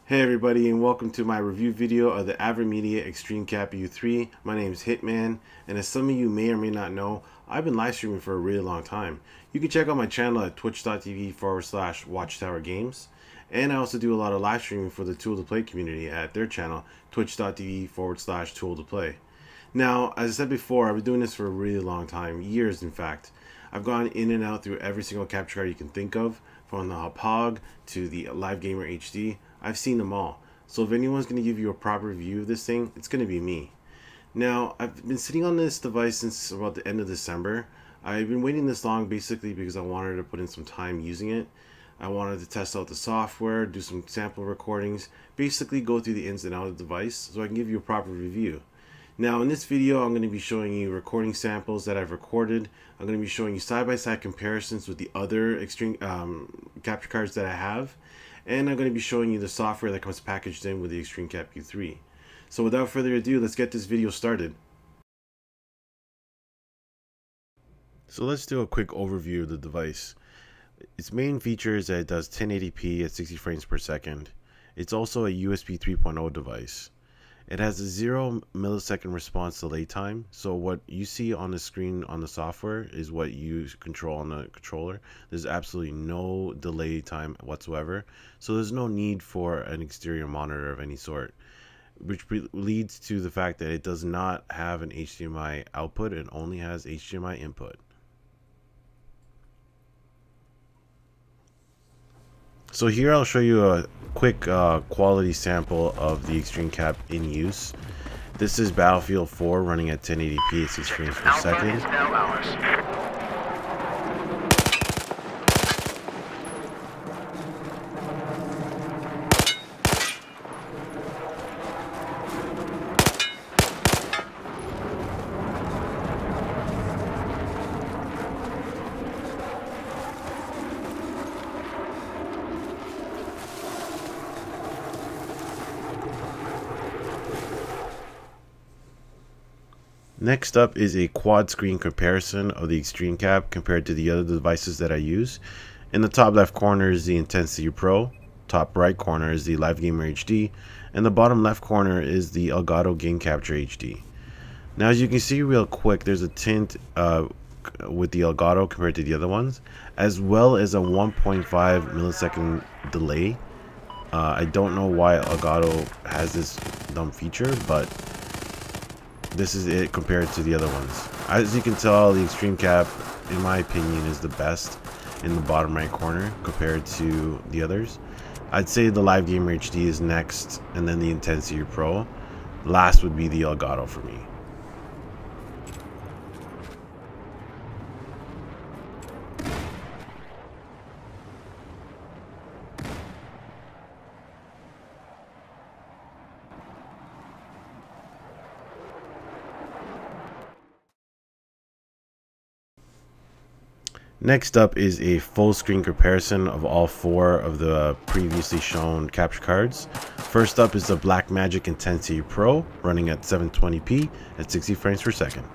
Hey everybody, and welcome to my review video of the AVerMedia ExtremeCap U3. My name is Hitman, and as some of you may or may not know, I've been live streaming for a really long time. You can check out my channel at twitch.tv/watchtowergames, and I also do a lot of live streaming for the Tool to Play community at their channel, twitch.tv/Tool to Play. Now, as I said before, I've been doing this for a really long time, years in fact. I've gone in and out through every single capture card you can think of, from the Hopog to the Live Gamer HD. I've seen them all. So if anyone's going to give you a proper review of this thing, it's going to be me. Now, I've been sitting on this device since about the end of December. I've been waiting this long basically because I wanted to put in some time using it. I wanted to test out the software, do some sample recordings, basically go through the ins and outs of the device so I can give you a proper review. Now in this video, I'm going to be showing you recording samples that I've recorded. I'm going to be showing you side-by-side comparisons with the other extreme capture cards that I have. And I'm going to be showing you the software that comes packaged in with the ExtremeCap U3. So without further ado, let's get this video started. So let's do a quick overview of the device. Its main feature is that it does 1080p at 60 frames per second. It's also a USB 3.0 device. It has a 0 millisecond response delay time, so what you see on the screen on the software is what you control on the controller. There's absolutely no delay time whatsoever, so there's no need for an exterior monitor of any sort, which leads to the fact that it does not have an HDMI output, it only has HDMI input. So here I'll show you a quick quality sample of the ExtremeCap in use. This is Battlefield 4 running at 1080p at 6 frames per second. Next up is a quad screen comparison of the ExtremeCap compared to the other devices that I use. In the top left corner is the Intensity Pro, top right corner is the Live Gamer HD, and the bottom left corner is the Elgato Game Capture HD. Now as you can see real quick, there's a tint with the Elgato compared to the other ones, as well as a 1.5 millisecond delay. I don't know why Elgato has this dumb feature, but this is it compared to the other ones. As you can tell, the ExtremeCap, in my opinion, is the best in the bottom right corner compared to the others. I'd say the Live Gamer HD is next, and then the Intensity Pro. Last would be the Elgato for me. Next up is a full screen comparison of all four of the previously shown capture cards. First up is the Blackmagic Intensity Pro running at 720p at 60 frames per second.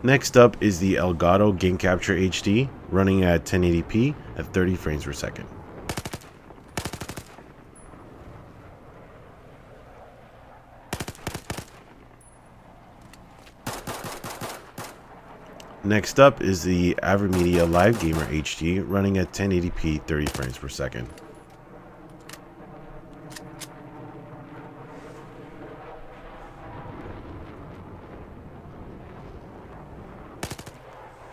Next up is the Elgato Game Capture HD running at 1080p at 30 frames per second. Next up is the AVerMedia Live Gamer HD running at 1080p 30 frames per second.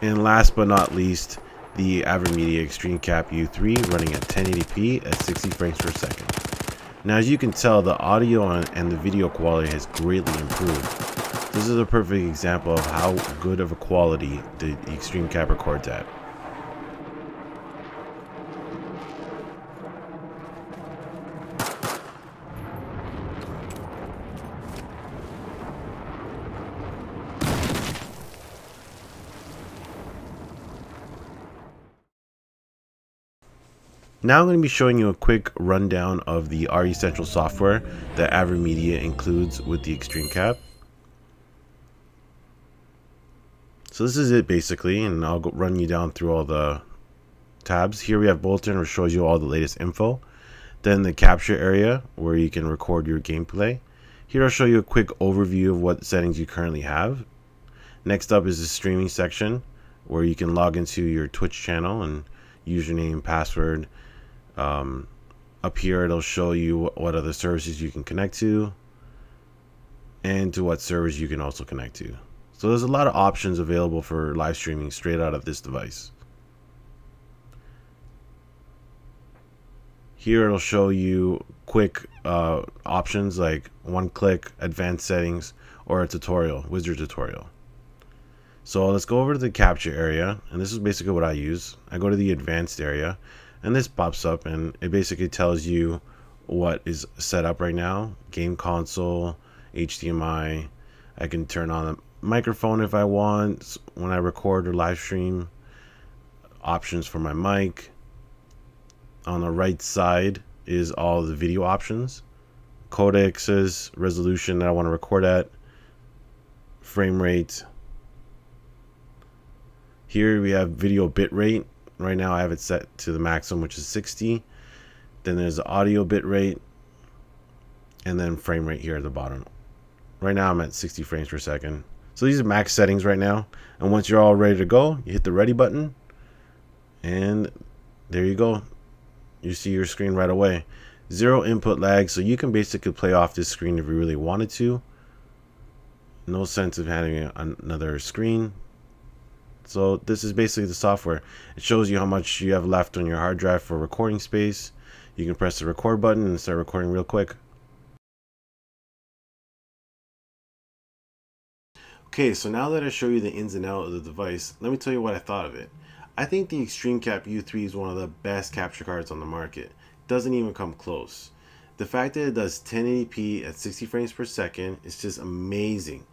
And last but not least, the AVerMedia ExtremeCap U3 running at 1080p at 60 frames per second. Now as you can tell, the audio and the video quality has greatly improved. This is a perfect example of how good of a quality the ExtremeCap records at. Now I'm going to be showing you a quick rundown of the RECentral software that AVerMedia includes with the ExtremeCap. So this is it basically, and I'll run you down through all the tabs. Here we have bulletin, which shows you all the latest info. Then the capture area, where you can record your gameplay. Here I'll show you a quick overview of what settings you currently have. Next up is the streaming section, where you can log into your Twitch channel and username, password. Up here it'll show you what other services you can connect to and to what servers you can also connect to. So there's a lot of options available for live streaming straight out of this device. Here it'll show you quick options like one-click, advanced settings, or a tutorial, wizard tutorial. So let's go over to the capture area, and this is basically what I use. I go to the advanced area, and this pops up, and it basically tells you what is set up right now. Game console, HDMI. I can turn on a microphone if I want when I record or live stream. Options for my mic. On the right side is all the video options. Codecs, resolution that I want to record at. Frame rate. Here we have video bit rate. Right now I have it set to the maximum, which is 60. Then there's the audio bit rate, and then frame rate here at the bottom. Right now I'm at 60 frames per second. So these are max settings right now. And once you're all ready to go, you hit the ready button, and there you go. You see your screen right away. Zero input lag, so you can basically play off this screen if you really wanted to. No sense of having another screen. So this is basically the software. It shows you how much you have left on your hard drive for recording space. You can press the record button and start recording real quick. Okay, so now that I show you the ins and outs of the device, let me tell you what I thought of it. I think the ExtremeCap U3 is one of the best capture cards on the market. Doesn't even come close. The fact that it does 1080p at 60 frames per second is just amazing.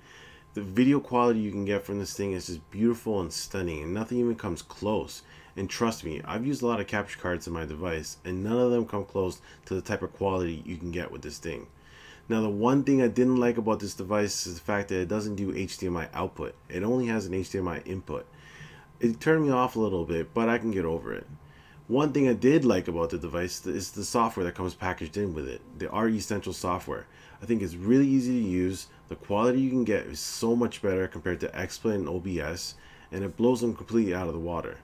The video quality you can get from this thing is just beautiful and stunning, and nothing even comes close. And trust me, I've used a lot of capture cards in my device, and none of them come close to the type of quality you can get with this thing. Now, the one thing I didn't like about this device is the fact that it doesn't do HDMI output. It only has an HDMI input. It turned me off a little bit, but I can get over it. One thing I did like about the device is the software that comes packaged in with it, the RECentral software. I think it's really easy to use. The quality you can get is so much better compared to XSplit and OBS, and it blows them completely out of the water.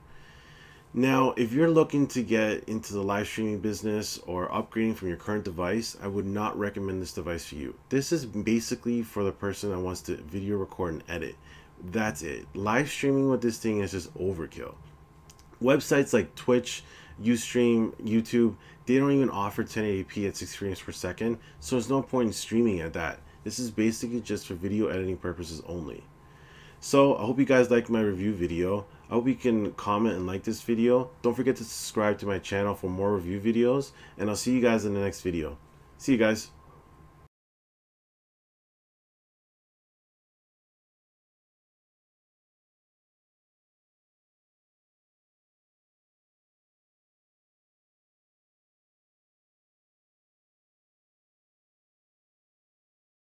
Now, if you're looking to get into the live streaming business or upgrading from your current device, I would not recommend this device for you. This is basically for the person that wants to video record and edit. That's it. Live streaming with this thing is just overkill. Websites like Twitch, Ustream, YouTube, they don't even offer 1080p at 60 frames per second, so there's no point in streaming at that. This is basically just for video editing purposes only. So I hope you guys liked my review video. I hope you can comment and like this video. Don't forget to subscribe to my channel for more review videos, and I'll see you guys in the next video. See you guys.